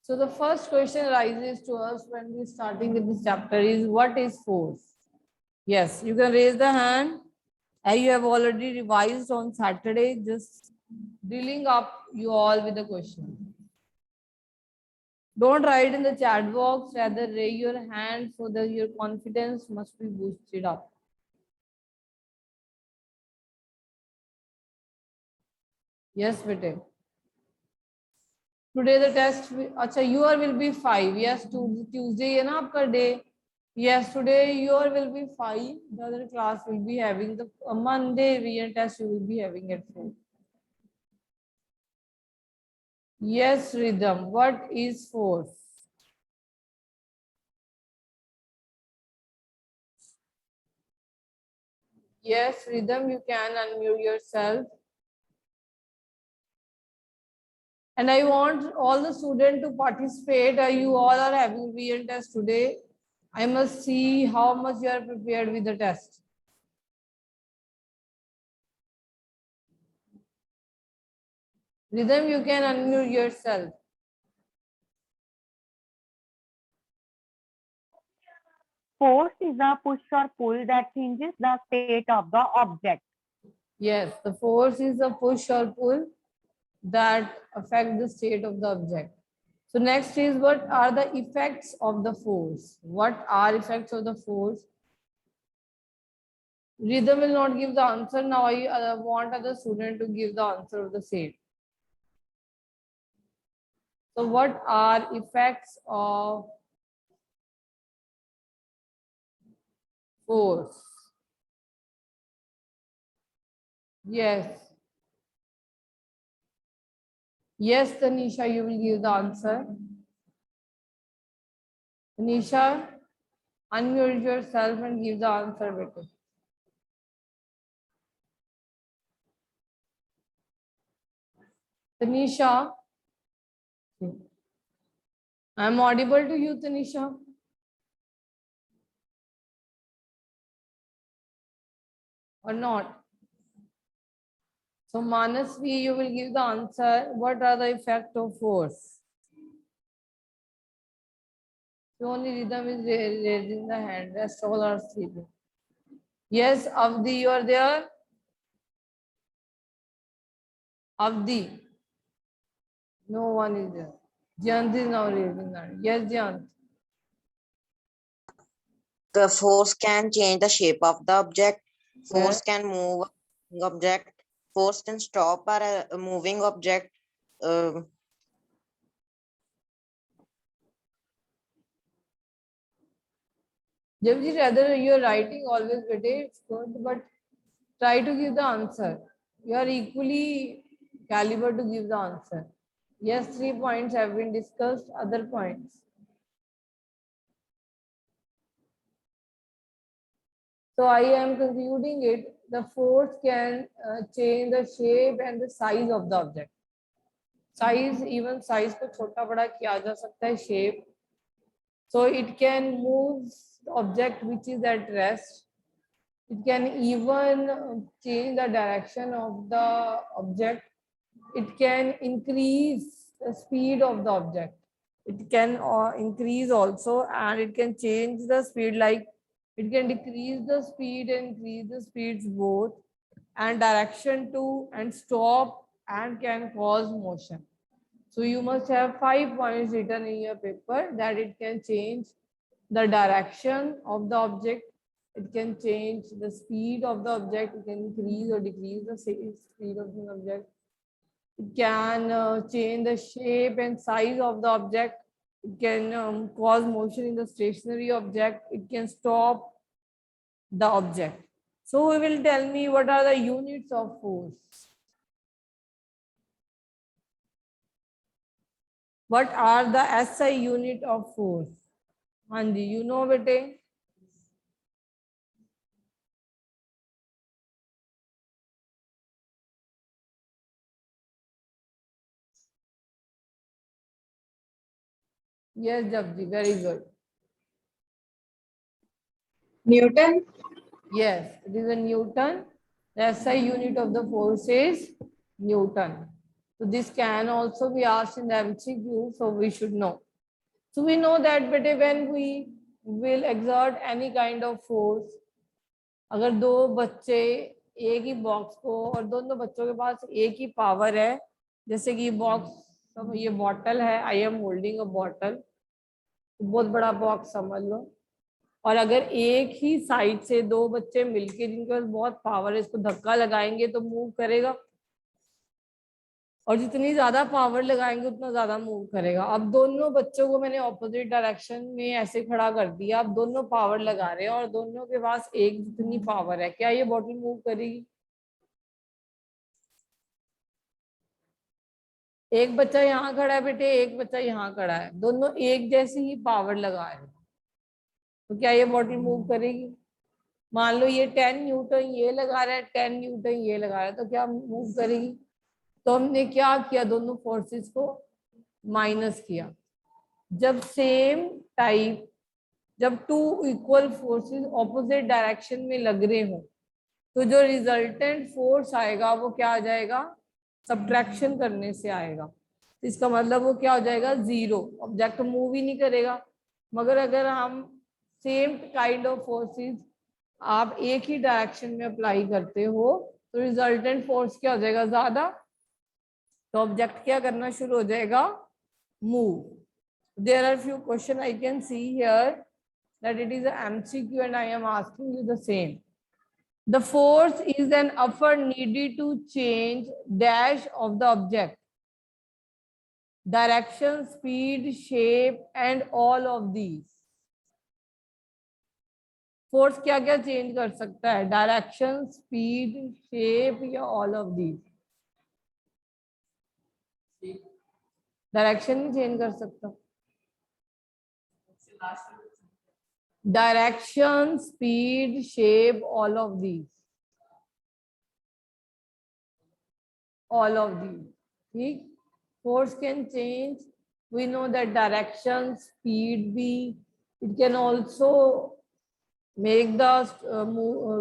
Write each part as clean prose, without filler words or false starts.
So the first question arises to us when we starting with this chapter is what is force? Yes, you can raise the hand. As you have already revised on Saturday, just drilling up you all with the question. Don't write in the chat box, rather raise your hand so that your confidence must be boosted up. Yes, bete. Today the test, acha, your will be 5. Yes, Tuesday है ना आपका day. Yes, today your will be 5. The other class will be having the Monday real test you will be having at 4. Yes, Rhythm. What is force? Yes, Rhythm, you can unmute yourself. And I want all the students to participate. You all are having real test today. I must see how much you are prepared with the test. Rhythm, you can unmute yourself. Force is a push or pull that changes the state of the object. Yes, the force is a push or pull that affect the state of the object. So next is what are the effects of the force? What are effects of the force? Rhythm will not give the answer. Now I want other student to give the answer of the same. So what are effects of force? Yes. Yes, Tanisha, you will give the answer. Tanisha, unmute yourself and give the answer, better. Tanisha, I'm audible to you, Tanisha. Or not? So Manasvi, you will give the answer. What are the effects of force? The only Rhythm is raising the hand. Rest all are sleeping. Yes, Avdi, you are there? Avdi. No one is there. Jant is now raising hand. Yes, Jant. The force can change the shape of the object. Force Yes. can move a object. Force can stop a moving object. Jabji, rather you're writing always better, it's good, but try to give the answer. You are equally caliber to give the answer. Yes, 3 points have been discussed, other points. So I am concluding it. The force can change the shape and the size of the object. Size, even size को छोटा बड़ा किया जा सकता है, shape. So it can move the object which is at rest. It can even change the direction of the object. It can increase the speed of the object. It can increase also, and it can change the speed, like it can decrease the speed and increase the speeds both, and direction too, and stop, and can cause motion. So you must have 5 points written in your paper that it can change the direction of the object, it can change the speed of the object, it can increase or decrease the speed of the object, it can change the shape and size of the object, it can cause motion in the stationary object, it can stop the object. So we will tell me what are the units of force. What are the SI unit of force? Anji, you know bete? Yes, Japji, very good. Newton. Yes, it is a Newton. The SI unit of the force is Newton. So this can also be asked in the MCQ, so we should know. So we know that बेटे when we will exert any kind of force, अगर दो बच्चे एक ही box को और दोनों बच्चों के पास एक ही पावर है, जैसे कि बॉक्स, ये बॉटल है, I am holding a bottle, बहुत बड़ा बॉक्स समझ लो, और अगर एक ही साइड से दो बच्चे मिलके जिनके पास बहुत पावर है इसको धक्का लगाएंगे तो मूव करेगा, और जितनी ज्यादा पावर लगाएंगे उतना ज्यादा मूव करेगा। अब दोनों बच्चों को मैंने ऑपोजिट डायरेक्शन में ऐसे खड़ा कर दिया, अब दोनों पावर लगा रहे हैं और दोनों के पास एक जितनी पावर है, क्या ये बॉटल मूव करेगी? एक बच्चा यहाँ खड़ा है बेटे, एक बच्चा यहाँ खड़ा है, दोनों एक जैसी ही पावर लगा रहे हैं, तो क्या ये बॉटल मूव करेगी? मान लो ये 10 न्यूटन ये लगा रहा है, 10 न्यूटन ये लगा रहा है, तो क्या मूव करेगी? तो हमने क्या किया, दोनों फोर्सेस को माइनस किया। जब सेम टाइप, जब two equal forces opposite direction में लग रहे हो तो जो रिजल्टेंट फोर्स आएगा वो क्या आ जाएगा? सब्ट्रैक्शन करने से आएगा। इसका मतलब वो क्या हो जाएगा? जीरो। ऑब्जेक्ट मूव ही नहीं करेगा। मगर अगर हम सेम काइंड ऑफ फोर्सेस आप एक ही डायरेक्शन में अप्लाई करते हो तो रिजल्टेंट फोर्स क्या हो जाएगा? ज्यादा। तो ऑब्जेक्ट क्या करना शुरू हो जाएगा? Move. There are few question I can see here that it is a MCQ and I am asking you the same. The force is an effort needed to change dash of the object, direction, speed, shape and all of these. Force क्या क्या change कर सकता है? Direction, speed, shape या all of these? Direction नहीं change कर सकता। Direction, speed, shape, all of these, all of these. ठीक, force can change. We know that direction, speed भी, it can also make the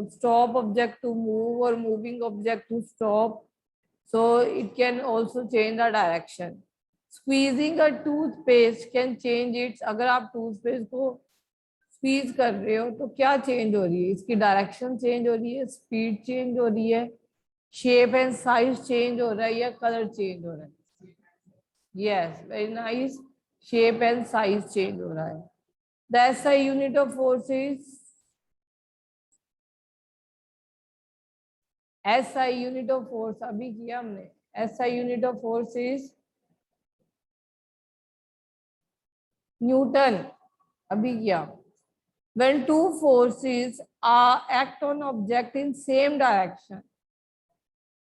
stop object to move or moving object to stop. So it can also change the direction. Squeezing a toothpaste can change its, अगर आप toothpaste को squeeze कर रहे हो तो क्या change हो रही है? इसकी direction change हो रही है, speed change हो रही है, शेप एंड साइज चेंज हो रहा है या कलर चेंज हो रहा है? Yes, very nice, shape and size change हो रहा है। The SI unit of force is, SI unit of force अभी किया हमने, SI unit of force is Newton, अभी किया। When two forces act on object in same direction,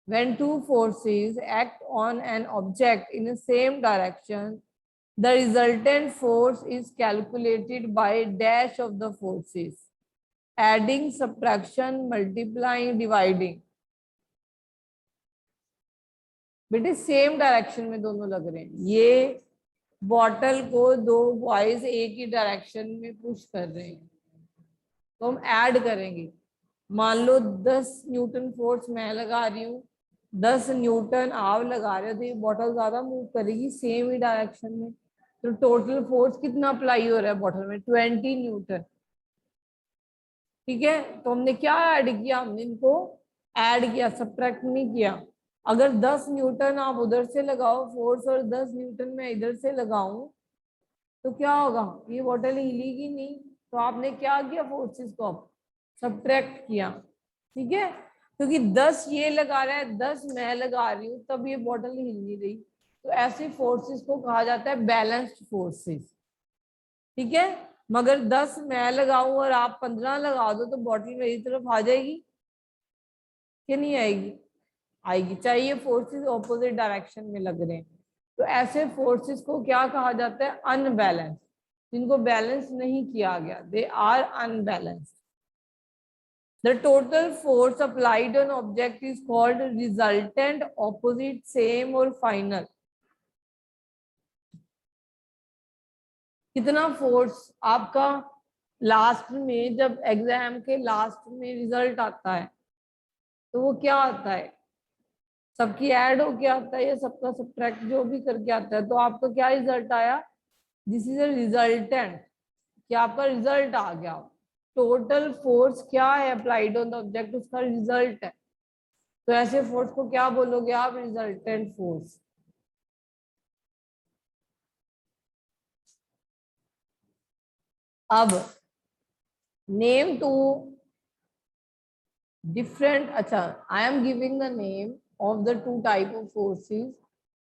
when two forces act on an object in the same direction, the resultant force is calculated by dash of the forces, adding, subtraction, multiplying, dividing. बेटे same direction में दोनों लग रहे हैं, ये bottle को दो boys एक ही डायरेक्शन में पुश कर रहे हैं, तो हम ऐड करेंगे। मान लो 10 न्यूटन फोर्स मैं लगा रही हूँ, 10 न्यूटन आप लगा रहे हो, तो ये बॉटल ज्यादा मूव करेगी सेम ही डायरेक्शन में, तो टोटल फोर्स कितना अप्लाई हो रहा है बॉटल में? 20 न्यूटन। ठीक है, तो हमने क्या ऐड किया? हमने इनको ऐड किया, सब्ट्रैक्ट नहीं किया। अगर 10 न्यूटन आप उधर से लगाओ फोर्स और 10 न्यूटन मैं इधर से लगाऊं तो क्या होगा? ये बॉटल हिलेगी नहीं, तो आपने क्या किया? फोर्सेस को सब्ट्रैक्ट किया। ठीक है, क्योंकि 10 ये लगा रहा है, 10 मैं लगा रही हूँ, तब ये बॉटल हिल नहीं रही, तो ऐसे फोर्सेस को कहा जाता है बैलेंस्ड फोर्सेस। ठीक है, मगर 10 मैं लगाऊं और आप 15 लगा दो तो बॉटल मेरी तरफ आ जाएगी कि नहीं आएगी? आएगी, चाहे ये फोर्सेस ऑपोजिट डायरेक्शन में लग रहे हैं। तो ऐसे फोर्सेस को क्या कहा जाता है? अनबैलेंस, जिनको बैलेंस नहीं किया गया, they are unbalanced. The total force applied on object is called resultant, opposite, same और final. कितना फोर्स आपका लास्ट में, जब एग्जाम के लास्ट में रिजल्ट आता है तो वो क्या आता है? सबकी ऐड होके आता है या सबका सब्ट्रैक्ट जो भी करके आता है, तो आपका क्या रिजल्ट आया? दिस इज अ रिजल्टेंट, कि आपका रिजल्ट आ गया। टोटल फोर्स क्या है अप्लाइड ऑन द ऑब्जेक्ट, उसका रिजल्ट है। तो ऐसे फोर्स को क्या बोलोगे आप? Resultant force. अब name two different, acha, I am giving the name of the two type of forces.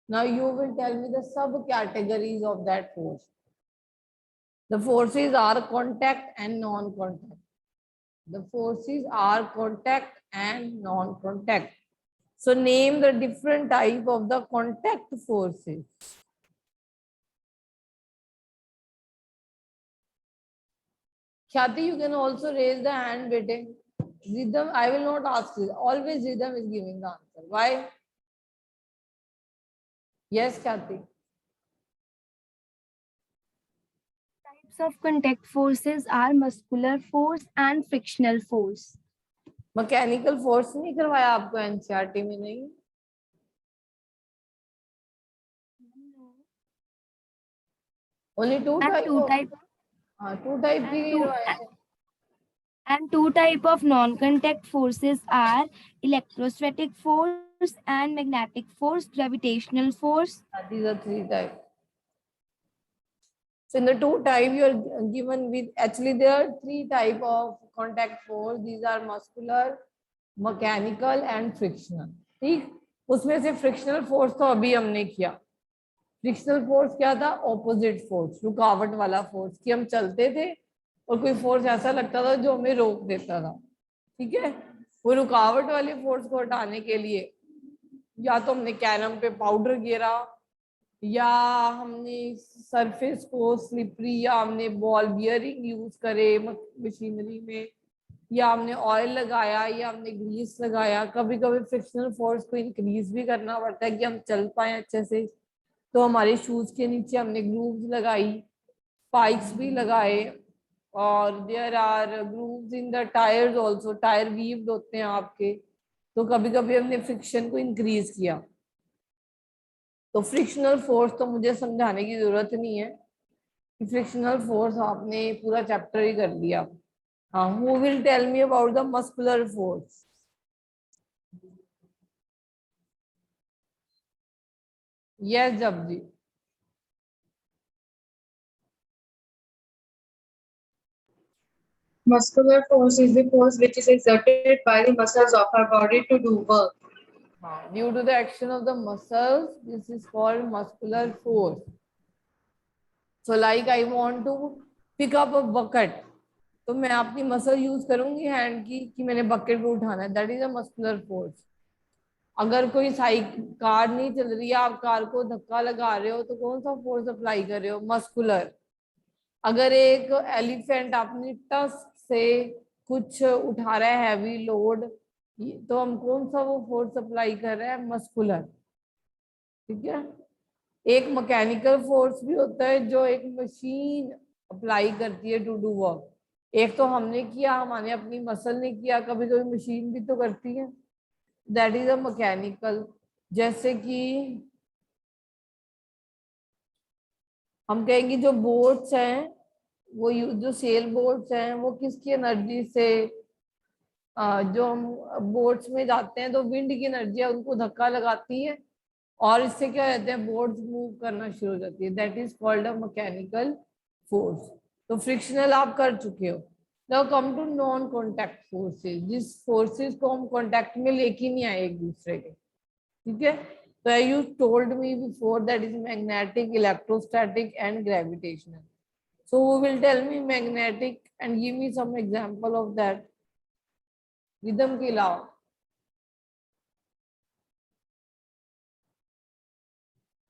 Now you will tell me the subcategories of that force. The forces are contact and non-contact. The forces are contact and non-contact. So name the different type of the contact forces. Khyati, you can also raise the hand, bete. Rhythm, I will not ask you. Always Rhythm is giving the answer. Why? Yes, Khyati. Types of contact forces are muscular force and frictional force. Mechanical force नहीं करवाया आपको NCERT में? नहीं, only to type. हाँ, to type की नहीं करवाया। And two type of non-contact forces are electrostatic force and magnetic force, gravitational force. These are three types. So in the two type you are given with, actually there are three type of contact force. These are muscular, mechanical and frictional. ठीक, उसमें से frictional force तो अभी हमने किया। Frictional force क्या था? Opposite force, रुकावट वाला फोर्स, कि हम चलते थे और कोई फोर्स ऐसा लगता था जो हमें रोक देता था। ठीक है, वो रुकावट वाले फोर्स को हटाने के लिए या तो हमने कैरम पे पाउडर गिरा, या हमने सरफेस को स्लिपरी, या हमने बॉल बियरिंग यूज करे मशीनरी में, या हमने ऑयल लगाया, या हमने ग्रीस लगाया। कभी कभी फ्रिक्शनल फोर्स को इंक्रीज भी करना पड़ता है कि हम चल पाए अच्छे से, तो हमारे शूज के नीचे हमने ग्रूव्स लगाई, स्पाइक्स भी लगाए, और there are grooves in the tyres also, tyre weaved होते हैं आपके, तो कभी कभी हमने फ्रिक्शन को इंक्रीज किया। तो फ्रिक्शनल फोर्स तो मुझे समझाने की जरूरत नहीं है, कि फ्रिक्शनल फोर्स आपने पूरा चैप्टर ही कर दिया। हाँ, who will tell me about the muscular force? Yes Japji. Muscular force is the force which is exerted by the muscles of our body to do work. Due to the action of the muscles, this is called muscular force. So like I want to pick up a bucket, तो मैं अपनी muscle use करूंगी hand की कि मैंने bucket को उठाना है, that is a muscular force. अगर कोई कार नहीं चल रही है, आप कार को धक्का लगा रहे हो, तो कौन सा फोर्स अप्लाई कर रहे हो? मस्कुलर। अगर एक एलिफेंट अपनी टस्क से कुछ उठा रहा है हैवी लोड, तो हम कौन सा वो फोर्स अप्लाई कर रहे हैं? मस्कुलर। ठीक है, एक मैकेनिकल फोर्स भी होता है जो एक मशीन अप्लाई करती है टू डू वर्क। एक तो हमने किया, हमारे अपनी मसल ने किया, कभी कभी मशीन भी तो करती है, दैट इज अ मैकेनिकल। जैसे कि हम कहेंगे जो बोट्स हैं, वो जो सेल बोट्स हैं, वो किसकी एनर्जी से, जो हम बोट्स में जाते हैं तो विंड की एनर्जी है, उनको धक्का लगाती है, और इससे क्या कहते हैं? बोट्स मूव करना शुरू हो जाती है, that is called a mechanical force. तो फ्रिक्शनल आप कर चुके हो। Now come to non contact forces, जिस फोर्सेस को हम कॉन्टैक्ट में लेके नहीं आए एक दूसरे के। ठीक है, तो you told me before that is magnetic, electrostatic and gravitational. So who will tell me magnetic and give me some example of that? Rhythm के अलावा।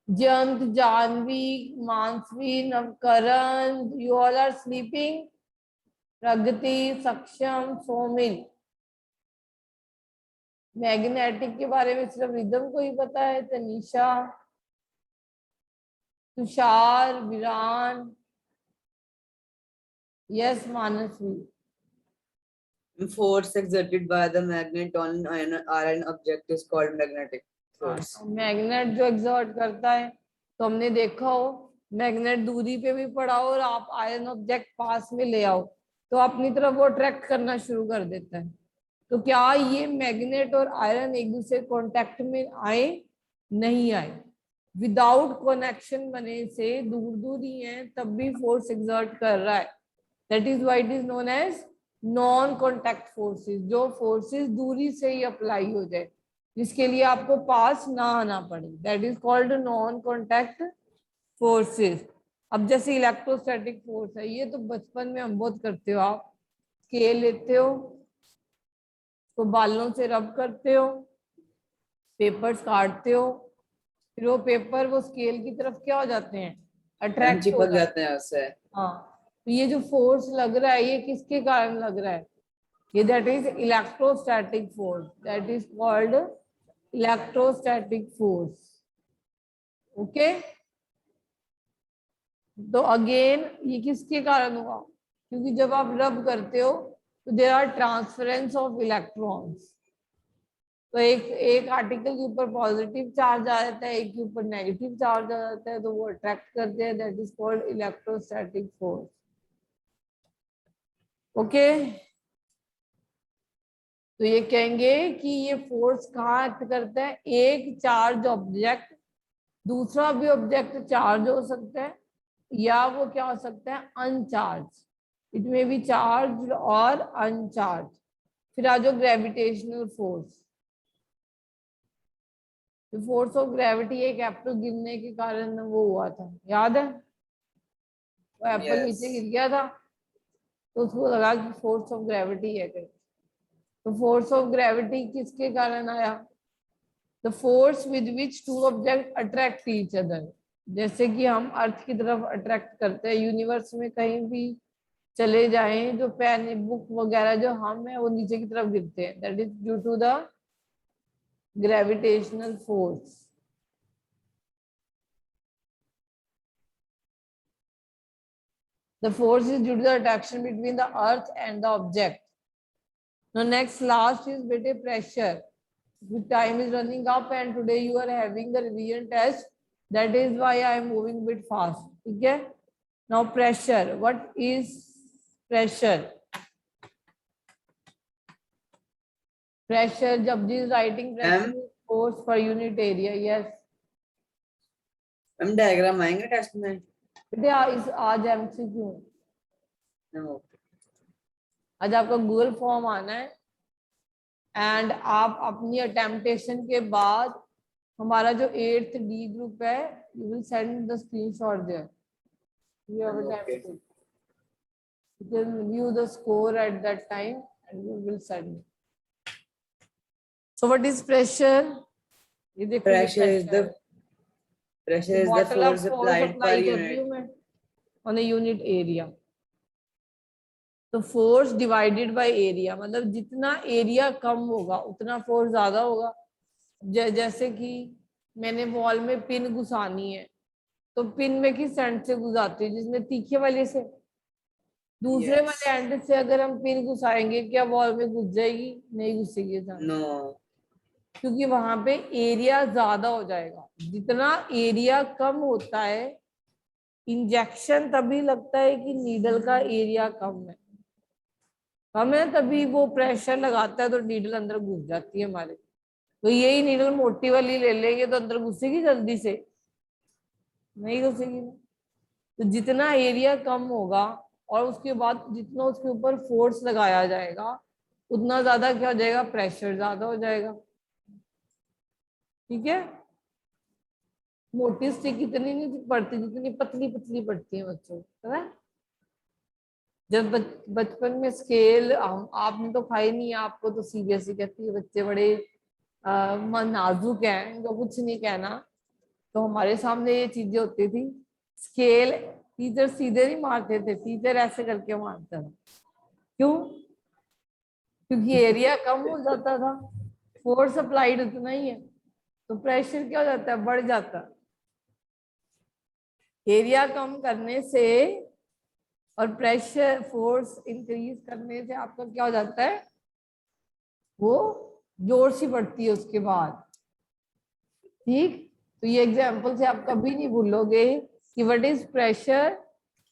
Jayant, Janvi, मानसवी, नवकरण, you all are sleeping? प्रगति, सक्षम, सोमिल। मैग्नेटिक के बारे में सिर्फ रिदम को ही पता है। Tanisha, Tushar, Viran, yes, Manasvi. Force exerted by the magnet on an object is called magnetic. force. Magnet जो एग्जर्ट करता है, तो हमने देखा हो मैग्नेट दूरी पे भी पड़ा हो और आप आयरन ऑब्जेक्ट पास में ले आओ तो अपनी तरफ वो अट्रैक्ट करना शुरू कर देता है। तो क्या ये मैग्नेट और आयरन एक दूसरे कांटेक्ट में आए? नहीं आए। विदाउट कनेक्शन बने से दूर दूर ही है तब भी फोर्स एक्सर्ट कर रहा है। That is why it is known as non contact forces. जो फोर्सेस दूरी से ही अप्लाई हो जाए, जिसके लिए आपको पास ना आना पड़े, that is called non contact forces. अब जैसे इलेक्ट्रोस्टैटिक फोर्स है, ये तो बचपन में हम बहुत करते हो। आप स्केल लेते हो, तो बालों से रब करते हो, पेपर्स काटते हो, फिर वो पेपर वो स्केल की तरफ क्या हो जाते हैं? अट्रैक्ट हो चिपक जाते जाते हैं उससे। हैं। हाँ, तो ये जो फोर्स लग रहा है ये किसके कारण लग रहा है? ये that is electrostatic force, that is called electrostatic force. Okay, तो अगेन ये किसके कारण हुआ? क्योंकि जब आप रब करते हो तो there are transference of electrons. तो एक आर्टिकल के ऊपर पॉजिटिव चार्ज आ जाता है, एक के ऊपर नेगेटिव चार्ज आ जाता है, तो वो अट्रैक्ट करते हैं, that is called electrostatic force. Okay, तो ये कहेंगे कि ये फोर्स कहाँ एक्ट करता है? एक चार्ज ऑब्जेक्ट दूसरा भी ऑब्जेक्ट चार्ज हो सकता है, या वो क्या हो सकता है? अनचार्ज। इट मे बी चार्ज और अनचार्ज। फिर आ जाओ gravitational force. Force of gravity एक एप्पल गिरने के कारण वो हुआ था, याद है? वो एप्पल Yes. नीचे गिर गया था तो उसको लगा कि फोर्स ऑफ ग्रेविटी है कहीं। तो फोर्स ऑफ ग्रेविटी किसके कारण आया? The force with which two object attract each other. जैसे कि हम अर्थ की तरफ अट्रैक्ट करते हैं, यूनिवर्स में कहीं भी चले जाएं, जो पेन बुक वगैरह जो हम है वो नीचे की तरफ गिरते हैं, that is due to the gravitational force. The force is due to the attraction between the earth and the object. Now next last is beta pressure. The time is running up and today you are having the revision test. That is why I am moving a bit fast. Okay? Now pressure. What is pressure? Pressure, Japji is writing pressure is force per unit area. Yes. हम diagram आएंगे test में। बेटा इस आज MCQ, आज आपका Google form आना है एंड आप अपनी अटेम्पटेशन के बाद हमारा जो 8th D ग्रुप है, you will send the screenshot there. You have attempted. You can view the score at that time and you will send. So what is pressure? ये देखो, pressure is the force applied per unit on a unit area. तो force divided by area, मतलब जितना area कम होगा उतना force ज्यादा होगा। जैसे कि मैंने वॉल में पिन घुसानी है, तो पिन में किस एंड से घुसाती है? जिसमें तीखे वाले से। दूसरे वाले एंड से अगर हम पिन घुसाएंगे, क्या वॉल में घुस जाएगी? नहीं घुसेगी। No. क्योंकि वहां पे एरिया ज्यादा हो जाएगा। जितना एरिया कम होता है, इंजेक्शन तभी लगता है कि नीडल का एरिया कम है, तभी वो प्रेशर लगाता है तो नीडल अंदर घुस जाती है हमारे। तो यही नीडल मोटी वाली ले लेंगे तो अंदर घुसेगी जल्दी से? नहीं घुसेगी। तो जितना एरिया कम होगा और उसके बाद जितना उसके ऊपर फोर्स लगाया जाएगा, उतना ज्यादा क्या हो जाएगा? प्रेशर ज्यादा हो जाएगा। ठीक है? मोटी स्टिक इतनी नहीं पड़ती जितनी पतली पतली पड़ती है बच्चों को, है? जब बचपन में स्केल आपने तो खाई नहीं, आपको तो सीबीएसई कहती है बच्चे बड़े नाजुक हैं, इनको कुछ नहीं कहना। तो हमारे सामने ये चीजें होती थी। स्केल टीचर सीधे नहीं मारते थे, टीचर ऐसे करके मारता था। क्यों? क्योंकि एरिया कम हो जाता था, फोर्स अप्लाइड उतना ही है, तो प्रेशर क्या हो जाता है? बढ़ जाता है। एरिया कम करने से और प्रेशर फोर्स इंक्रीज करने से आपका क्या हो जाता है? वो जोर सी बढ़ती है उसके बाद। ठीक, तो ये एग्जाम्पल से आप कभी नहीं भूलोगे कि व्हाट इज प्रेशर।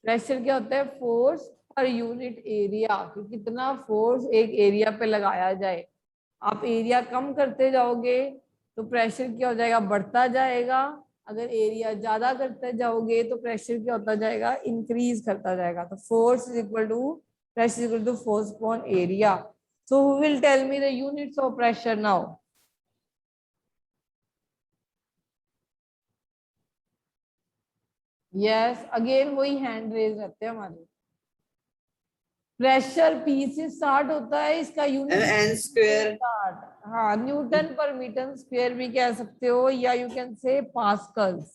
प्रेशर क्या होता है? फोर्स पर यूनिट एरिया, कि कितना फोर्स एक एरिया पे लगाया जाए। आप एरिया कम करते जाओगे तो प्रेशर क्या हो जाएगा? बढ़ता जाएगा। अगर एरिया ज्यादा करते जाओगे तो प्रेशर क्या होता जाएगा? इंक्रीज करता जाएगा। तो force is equal to pressure is equal to force upon area. So who will tell me the units of pressure now? Yes, again वही हैंड रेज रहते हैं हमारे। प्रेशर पी से स्टार्ट होता है, इसका यूनिट N square स्टार्ट, हाँ, newton per metre square भी कह सकते हो, या you can say pascals.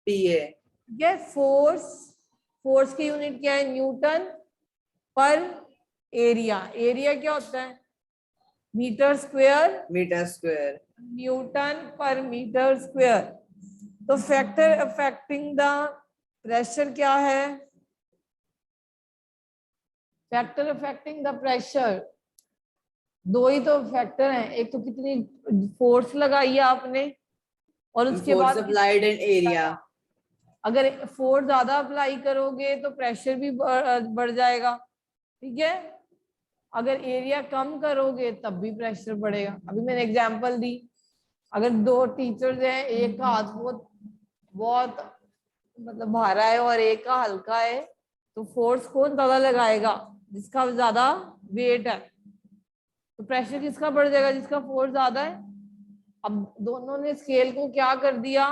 PA. ठीक है, फोर्स, फोर्स की यूनिट क्या है? न्यूटन पर एरिया। एरिया क्या होता है? Metre square, Meter square. Newton per metre square. तो फैक्टर अफेक्टिंग द प्रेशर क्या है? फैक्टर अफेक्टिंग द प्रेशर, दो ही तो फैक्टर हैं। एक तो कितनी फोर्स लगाई है आपने, और उसके Force बाद applied and area. अगर फोर्स ज्यादा अप्लाई करोगे तो प्रेशर भी बढ़ जाएगा। ठीक है, अगर एरिया कम करोगे तब भी प्रेशर बढ़ेगा। अभी मैंने एग्जांपल दी, अगर दो टीचर्स हैं, एक का हाथ बहुत बहुत मतलब भारा है और एक का हल्का है, तो फोर्स कौन ज्यादा लगाएगा? जिसका ज्यादा वेट है। तो प्रेशर किसका बढ़ जाएगा? जिसका फोर्स ज्यादा है। अब दोनों ने स्केल को क्या कर दिया?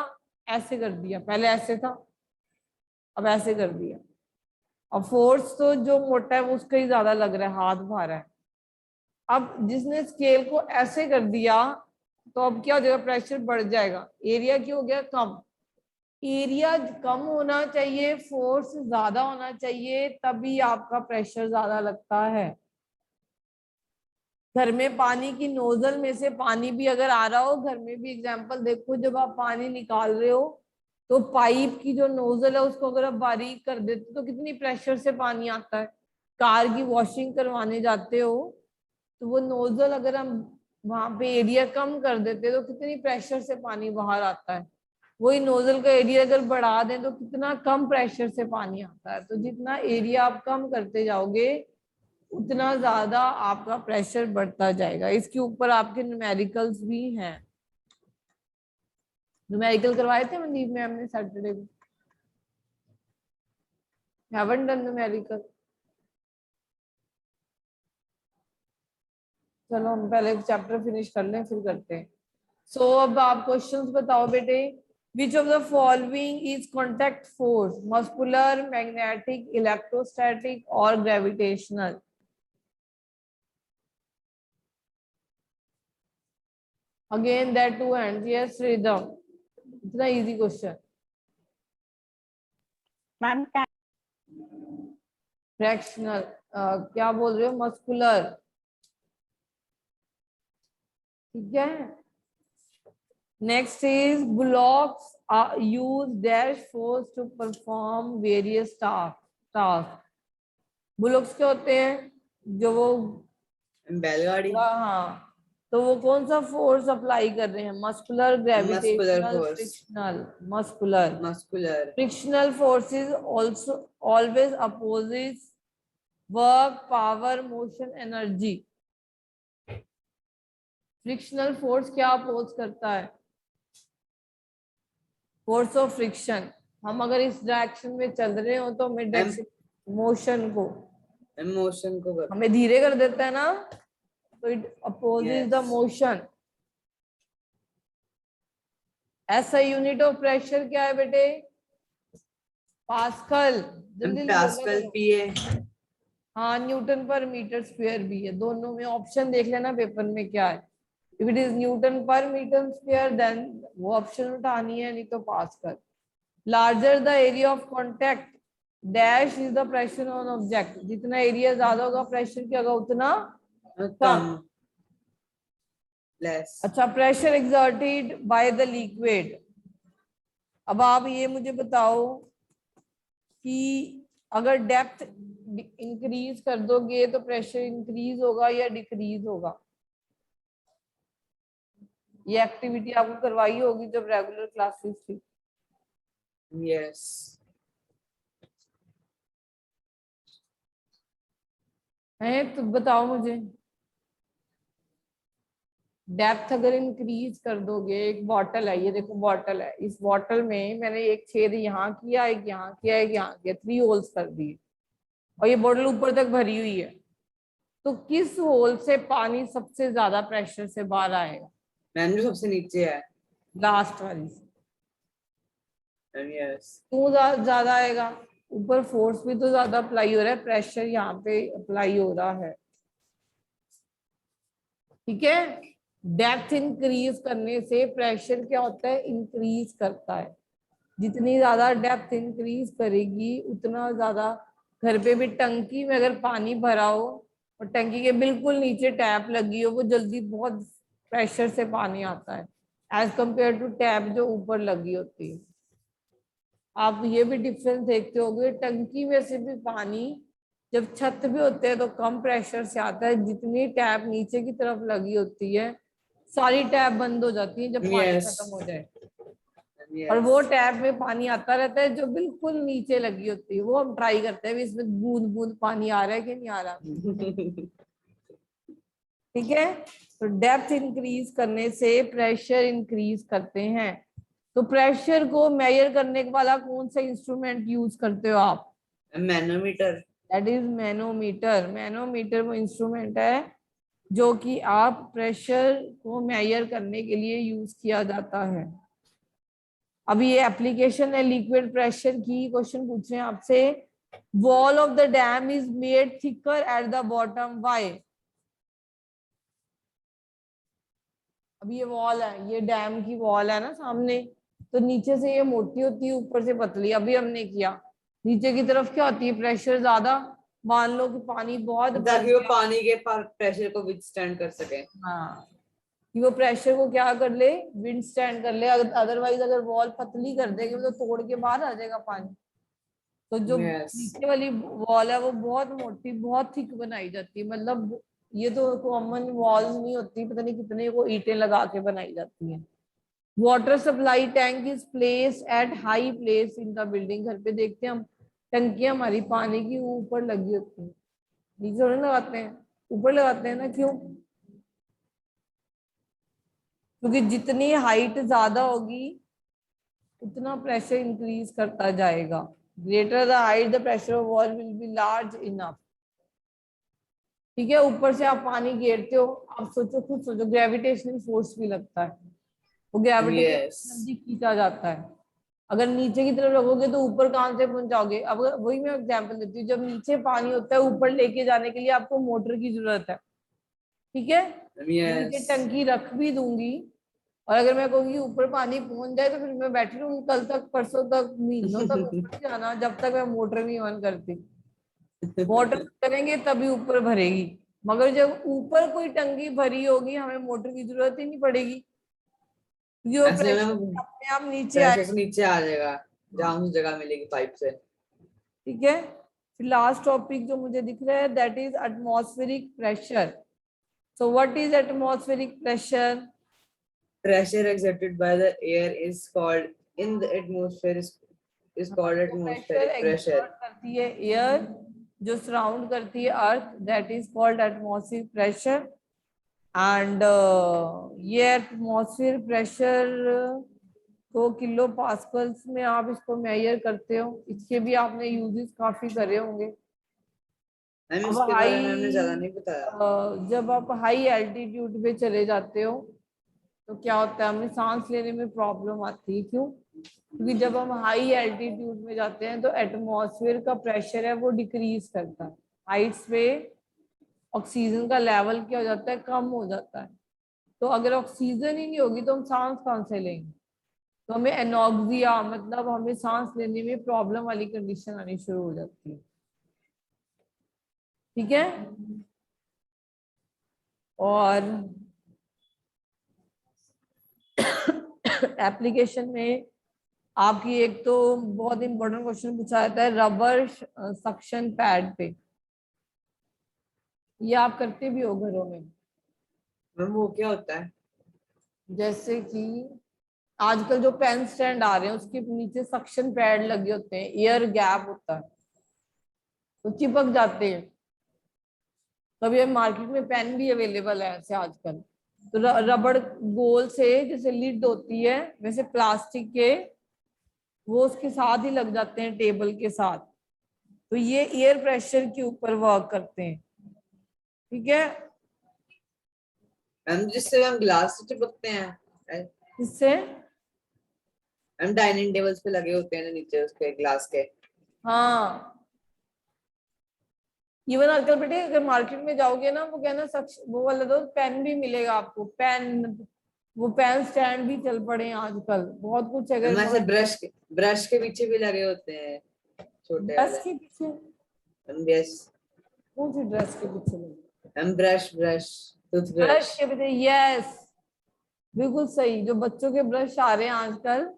ऐसे कर दिया, पहले ऐसे था, अब ऐसे कर दिया। अब फोर्स तो जो मोटा है वो उसका ही ज्यादा लग रहा है, हाथ भारा है। अब जिसने स्केल को ऐसे कर दिया तो अब क्या हो जाएगा? प्रेशर बढ़ जाएगा। एरिया क्यों हो गया कम? एरिया कम होना चाहिए, फोर्स ज्यादा होना चाहिए, तभी आपका प्रेशर ज्यादा लगता है। घर में पानी की नोजल में से पानी भी अगर आ रहा हो, घर में भी एग्जांपल देखो, जब आप पानी निकाल रहे हो तो पाइप की जो नोजल है उसको अगर आप बारीक कर देते तो कितनी प्रेशर से पानी आता है। कार की वॉशिंग करवाने जाते हो तो वो नोजल अगर हम वहां पे एरिया कम कर देते तो कितनी प्रेशर से पानी बाहर आता है। वही नोजल का एरिया अगर बढ़ा दें तो कितना कम प्रेशर से पानी आता है। तो जितना एरिया आप कम करते जाओगे उतना ज्यादा आपका प्रेशर बढ़ता जाएगा। इसके ऊपर आपके न्यूमेरिकल्स भी हैं। न्यूमेरिकल करवाए थे मनदीप मैम ने सैटरडे को? Haven't done numerical? चलो हम पहले चैप्टर फिनिश कर लें फिर करते हैं। सो अब आप क्वेश्चंस बताओ बेटे। Which of the following is contact force? Muscular, magnetic, electrostatic or gravitational? Again that two hands. Yes, Rhythm. इतना easy question. Ma'am Fractional. क्या बोल रहे हो? Muscular. ठीक है. Next is blocks use dash force to perform various tasks. Bullocks क्या होते हैं? जो वो बैलगाड़ी. हाँ, तो वो कौन सा फोर्स अप्लाई कर रहे हैं? Muscular, gravitational, force. Frictional? Muscular. Muscular. Frictional forces also always opposes work, power, motion, energy. Frictional force क्या अपोज करता है? Force of friction. हम अगर इस डायरेक्शन में चल रहे हो तो हमें डायरेक्शन मोशन को Motion को कर. हमें धीरे कर देता है ना, तो it opposes the Yes. Motion. ऐसा यूनिट ऑफ प्रेशर क्या है बेटे? पास्कल। जल्दी Pascal PA. हाँ, न्यूटन पर मीटर स्क्वायर भी है। दोनों में ऑप्शन देख लेना पेपर में क्या है। If it is Newton per metre square then वो ऑप्शन उठानी है, नहीं तो pascal. Larger the area of contact dash is the pressure on object. जितना एरिया ज्यादा होगा प्रेशर क्या होगा उतना कम। Less. अच्छा, pressure exerted by the liquid. अब आप ये मुझे बताओ कि अगर डेप्थ इंक्रीज कर दोगे तो प्रेशर इंक्रीज होगा या डिक्रीज होगा? ये एक्टिविटी आपको करवाई होगी जब रेगुलर क्लासेस थी। Yes. है तो बताओ मुझे, डेप्थ अगर इंक्रीज कर दोगे, एक बॉटल है, ये देखो बॉटल है, इस बॉटल में मैंने एक छेद यहाँ किया, एक यहाँ किया, एक यहाँ किया, 3 होल्स कर दिए और ये बॉटल ऊपर तक भरी हुई है, तो किस होल से पानी सबसे ज्यादा प्रेशर से बाहर आएगा? मैम जो सबसे नीचे है। लास्ट वाली से। Yes. क्यों ज्यादा आएगा? ऊपर फोर्स भी तो ज्यादा अप्लाई हो रहा है, प्रेशर यहाँ पे अप्लाई हो रहा है। ठीक है, डेप्थ इंक्रीज करने से प्रेशर क्या होता है? इंक्रीज करता है। जितनी ज्यादा डेप्थ इंक्रीज करेगी उतना ज्यादा, घर पे भी टंकी में अगर पानी भरा हो और टंकी के बिल्कुल नीचे टैप लगी हो, वो जल्दी बहुत प्रेशर से पानी आता है एज कंपेयर टू टैप जो ऊपर लगी होती है। आप ये भी डिफरेंस देखते होगे, टंकी में से भी पानी जब छत पे होते हैं तो कम प्रेशर से आता है, जितनी टैप नीचे की तरफ लगी होती है सारी टैप बंद हो जाती है जब पानी Yes. खत्म हो जाए। Yes. और वो टैप में पानी आता रहता है जो बिल्कुल नीचे लगी होती है, वो हम ट्राई करते हैं भी इसमें बूंद बूंद पानी आ रहा है कि नहीं आ रहा। ठीक है, तो डेप्थ इंक्रीज करने से प्रेशर इंक्रीज करते हैं। तो प्रेशर को मेजर करने वाला कौन सा इंस्ट्रूमेंट यूज करते हो आप? Manometer. That is manometer. Manometer वो इंस्ट्रूमेंट है जो कि आप प्रेशर को मेजर करने के लिए यूज किया जाता है। अभी ये एप्लीकेशन है लिक्विड प्रेशर की। क्वेश्चन पूछ रहे हैं आपसे, wall of the dam is made thicker at the bottom, why? अब ये वॉल है, ये डैम की वॉल है ना सामने, तो नीचे से ये मोटी होती है, ऊपर से पतली। अभी हमने किया, नीचे की तरफ क्या होती है? प्रेशर ज्यादा। मान लो कि पानी बहुत भर ताकि वो गया। पानी के प्रेशर को विथस्टैंड कर सके। हाँ, कि वो प्रेशर को क्या कर ले? विंड स्टैंड कर ले। अदरवाइज अगर वॉल पतली कर देंगे तो तोड़ के बाहर आ जाएगा पानी। तो जो Yes. नीचे वाली वॉल है वो बहुत मोटी, बहुत थिक बनाई जाती है। मतलब ये तो कॉमन वॉल्स नहीं होती, पता नहीं कितने को ईंटें लगा के बनाई जाती हैं। Water supply tank is place at high place in the building. घर पे देखते हैं हम, टंकियां हमारी पानी की ऊपर लगी होती है, नीचे थोड़ी लगाते हैं, ऊपर लगाते हैं ना। क्यों? क्योंकि जितनी हाइट ज्यादा होगी उतना प्रेशर इंक्रीज करता जाएगा। Greater the height the pressure of wall will be large enough. ठीक है, ऊपर से आप पानी घेरते हो, आप सोचो, खुद सोचो, ग्रेविटेशनल फोर्स भी लगता है, वो ग्रेविटी Yes. जल्दी खींचा जाता है। अगर नीचे की तरफ रखोगे तो ऊपर कहाँ से पहुंच जाओगे? अब वही मैं एग्जांपल देती हूँ, जब नीचे पानी होता है ऊपर लेके जाने के लिए आपको मोटर की जरूरत है। ठीक है, नीचे Yes. टंकी रख भी दूंगी और अगर मैं कहूँगी ऊपर पानी पहुंच जाए तो फिर मैं बैठी रहूंगी कल तक, परसों तक, महीनों तक ऊपर जाना, जब तक मैं मोटर नहीं ऑन करती। मोटर करेंगे तभी ऊपर भरेगी, मगर जब ऊपर कोई टंकी भरी होगी हमें मोटर की जरूरत ही नहीं पड़ेगी, क्योंकि वो ऐसे प्रेशर में अपने आप नीचे प्रेशर आए। से नीचे आ जाएगा जहाँ उस जगह मिलेगी पाइप से। ठीक है, फिर लास्ट टॉपिक जो मुझे दिख रहा है that is atmospheric pressure. So what is atmospheric pressure? Pressure exerted by the air is called in the atmosphere is called atmospheric pressure. करती है एयर जो सराउंड करती है earth, that is called atmospheric pressure. And ये atmosphere pressure को kilopascals में आप इसको मेजर करते हो। इसके भी आपने यूजेस काफी करे होंगे। मैम अब इसके बारे में हमने ज्यादा हाई, नहीं बताया। जब आप हाई एल्टीट्यूड पे चले जाते हो तो क्या होता है? हमें सांस लेने में प्रॉब्लम आती है। क्यों? क्योंकि जब हम हाई एल्टीट्यूड में जाते हैं तो एटमॉस्फेयर का प्रेशर है वो डिक्रीज करता है। हाइट्स पे ऑक्सीजन का लेवल क्या हो जाता है? कम हो जाता है। तो अगर ऑक्सीजन ही नहीं होगी तो हम सांस कहाँ से लेंगे? तो हमें एनॉक्सिया, मतलब हमें सांस लेने में प्रॉब्लम वाली कंडीशन आनी शुरू हो जाती है। ठीक है, और एप्लीकेशन में आपकी एक तो बहुत इंपॉर्टेंट क्वेश्चन पूछा जाता है रबर सक्शन पैड पे। ये आप करते भी हो घरों में। मैम वो क्या होता है? जैसे कि आजकल जो पेन स्टैंड आ रहे हैं उसके नीचे सक्शन पैड लगे होते हैं, एयर गैप होता है, तो चिपक जाते हैं। तब ये मार्केट में पेन भी अवेलेबल है ऐसे आजकल। तो रबड़ गोल से जैसे लिड होती है वैसे प्लास्टिक के वो उसके साथ ही लग जाते हैं टेबल के साथ, तो ये एयर प्रेशर के ऊपर वर्क करते हैं। ठीक है, हम जिससे हम ग्लास से चिपकते हैं, इससे हम डाइनिंग टेबल्स पे लगे होते हैं ना नीचे उसके ग्लास के। हाँ, इवन आजकल बेटे अगर मार्केट में जाओगे ना वो कहना वो वाला दो पेन भी मिलेगा आपको, पेन, वो पेन स्टैंड भी चल पड़े हैं आजकल, बहुत कुछ अगर हम ऐसे ब्रश के पीछे भी लगे होते हैं छोटे ड्रेस वाले। के पीछे, यस, कौन सी ड्रेस के पीछे लगे? हम ब्रश टूथब्रश ब्रश के पीछे, यस बिल्कुल सही। जो बच्चों के ब्रश आ रहे हैं आजकल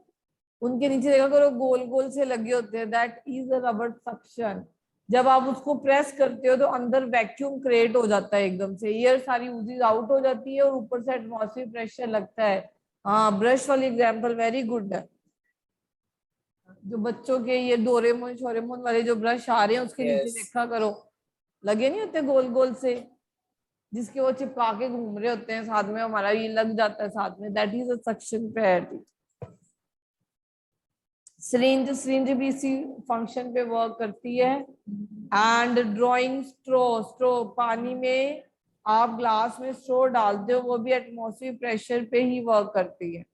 उनके नीचे देखा करो गोल गोल से लगे होते हैं, that is a rubber suction. जब आप उसको प्रेस करते हो तो अंदर वैक्यूम क्रिएट हो जाता है, एकदम से एयर सारी ऊजीज आउट हो जाती है और ऊपर से एटमॉस्फेयर प्रेशर लगता है। हाँ, ब्रश वाली एग्जांपल वेरी गुड है। जो बच्चों के ये डोरेमोन शोरेमोन वाले जो ब्रश आ रहे हैं उसके नीचे Yes. देखा करो, लगे नहीं होते गोल गोल से, जिसके वो चिपका के घूम रहे होते हैं साथ में, हमारा ये लग जाता है साथ में, that is a suction pad. Syringe भी इसी फंक्शन पे वर्क करती है। एंड ड्रॉइंग स्ट्रो पानी में आप ग्लास में स्ट्रो डालते हो वो भी एटमॉस्फेयर प्रेशर पे ही वर्क करती है।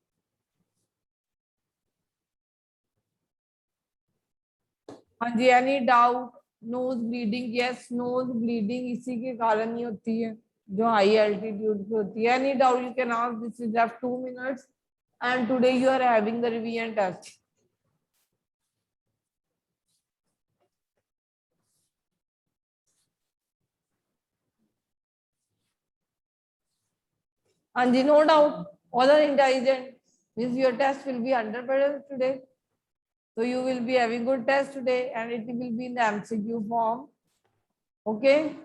हाँ जी, any doubt? Nose bleeding, yes nose bleeding इसी के कारण ही होती है जो हाई एल्टीट्यूड पे होती है। Any doubt you can ask, this is left 2 minutes and today you are having the revision test. And no doubt, all are intelligent. Means your test will be 100% today. So you will be having good test today and it will be in the MCQ form. Okay.